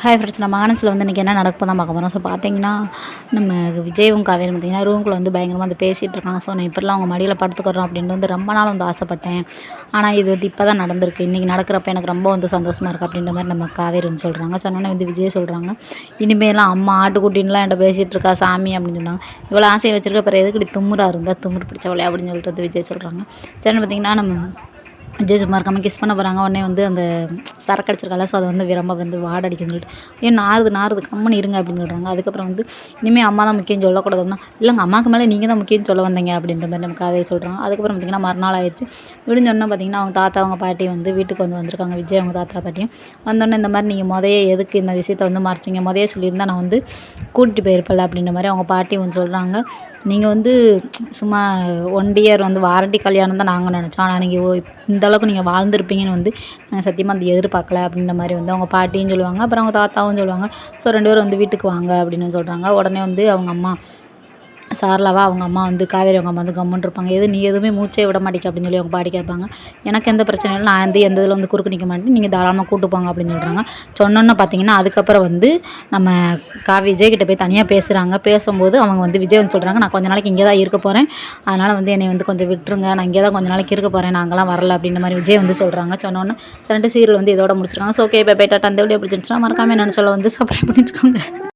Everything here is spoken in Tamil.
ஹாய் ஃப்ரெண்ட்ஸ், நம்ம ஆனஸில் வந்து இன்றைக்கி என்ன நடக்க தான் பார்க்க போகிறோம். ஸோ பார்த்தீங்கன்னா, நம்ம விஜயும் காவேரி பார்த்தீங்கன்னா ரூம்குள்ளே வந்து பயங்கரமாக வந்து பேசிகிட்டு இருக்காங்க. ஸோ நான் இப்படிலாம் அவங்க மடியில் படுத்துக்கிறோம் அப்படின்ட்டு வந்து ரொம்ப நாள் வந்து ஆசைப்பட்டேன். ஆனால் இது வந்து இப்போ தான் நடந்திருக்கு. இன்றைக்கி நடக்கிறப்ப எனக்கு ரொம்ப வந்து சந்தோஷமாக இருக்குது அப்படின்ற மாதிரி நம்ம காவேரி வந்து சொல்கிறாங்க. சொன்னோன்னே வந்து விஜய் சொல்கிறாங்க, இனிமேலாம் அம்மா ஆட்டுக்குட்டின்லாம் என்கிட்ட பேசிகிட்டு இருக்கா சாமி அப்படின்னு சொன்னாங்க. இவ்வளோ ஆசையை வச்சிருக்க அப்புறம் எதுக்கு இப்படி திமுறா இருந்தால் திமுறு பிடிச்சவளே அப்படின்னு சொல்லிட்டு வந்து விஜய் சொல்கிறாங்க. சரி பார்த்திங்கன்னா நம்ம விஜய் சும்மா இருக்காமல் கிஸ் பண்ண போகிறாங்க. உடனே வந்து அந்த சரக்கு அடிச்சிருக்கால, ஸோ அதை வந்து ரொம்ப வந்து வாட அடிக்குதுன்னு சொல்லிட்டு ஏன் நாறுது கம்முன்னு இருங்க அப்படின்னு சொல்கிறாங்க. அதுக்கப்புறம் வந்து இனிமேல் அம்மா தான் முக்கியம் சொல்லக்கூடாது அப்படின்னா, இல்லைங்க அம்மாவுக்கு மேலே நீங்கள் தான் முக்கியம்னு சொல்ல வந்தீங்க அப்படின்ற மாதிரி நம்ம காவேரி சொல்கிறாங்க. அதுக்கப்புறம் பார்த்திங்கன்னா மறுநாள் ஆயிடுச்சு. விடிஞ்சோடனே பார்த்திங்கன்னா அவங்க தாத்தா அவங்க பாட்டி வந்து வீட்டுக்கு வந்து வந்திருக்காங்க. விஜய் அவங்க தாத்தா பாட்டியும் வந்தோடனே இந்த மாதிரி நீங்கள் முதையே எதுக்கு இந்த விஷயத்தை வந்து மறைச்சிங்க, முதையே சொல்லியிருந்தால் நான் வந்து கூட்டிகிட்டு போயிருப்பேன்ல அப்படின்ற மாதிரி அவங்க பாட்டி வந்து சொல்கிறாங்க. நீங்கள் வந்து சும்மா 1 இயர் வந்து வாரண்டி கல்யாணம் தான் நாங்கள் நினச்சோம். ஆனால் நீங்கள் இந்த அளவுக்கு நீங்கள் வாழ்ந்துருப்பீங்கன்னு வந்து நாங்கள் சத்தியமாக அந்த எதிர்பார்க்கல அப்படின்ற மாதிரி வந்து அவங்க பாட்டியும் சொல்லுவாங்க. அப்புறம் அவங்க தாத்தாவும் சொல்லுவாங்க. ஸோ 2 பேரும் வந்து வீட்டுக்கு வாங்க அப்படின்னு சொல்கிறாங்க. உடனே வந்து அவங்க அம்மா சாரலாவா அவங்க அம்மா வந்து காவேரி அவங்க அம்மா வந்து கம்முன்னு இருப்பாங்க. நீ எதுவுமே மூச்சே விட மாட்டேங்க அப்படின்னு சொல்லி அவங்க பாட்டி கேட்பாங்க. எனக்கு எந்த பிரச்சனையும் இல்லை, நான் வந்து எந்த இதில் வந்து குறுக்கு நிற்க மாட்டேன், நீங்கள் தாராளமாக கூட்டு போங்க அப்படின்னு சொல்கிறாங்க. சொன்னோன்னு பார்த்தீங்கன்னா அதுக்கப்புறம் வந்து நம்ம விஜய் கிட்ட போய் தனியாக பேசுகிறாங்க. பேசும்போது அவங்க வந்து விஜய் வந்து சொல்கிறாங்க, நான் கொஞ்ச நாளைக்கு இங்கே தான் இருக்க போகிறேன், அதனால் வந்து என்னை வந்து கொஞ்சம் விட்டுருங்க, நான் இங்கே தான் கொஞ்ச நாளைக்கு இருக்க போகிறேன், நாங்களாம் வரல அப்படின்ற மாதிரி விஜய் வந்து சொல்கிறாங்க. சொன்னோன்னே சரண்டு சீரியல் வந்து இதோட முடிச்சிருக்காங்க. So okay, bye tata. அந்த வீடியோ பிடிச்சிருந்துச்சுன்னா மறக்காமல் என்னென்னு சொல்ல வந்து சப்ஸ்கிரைப் பண்ணிச்சுக்கோங்க.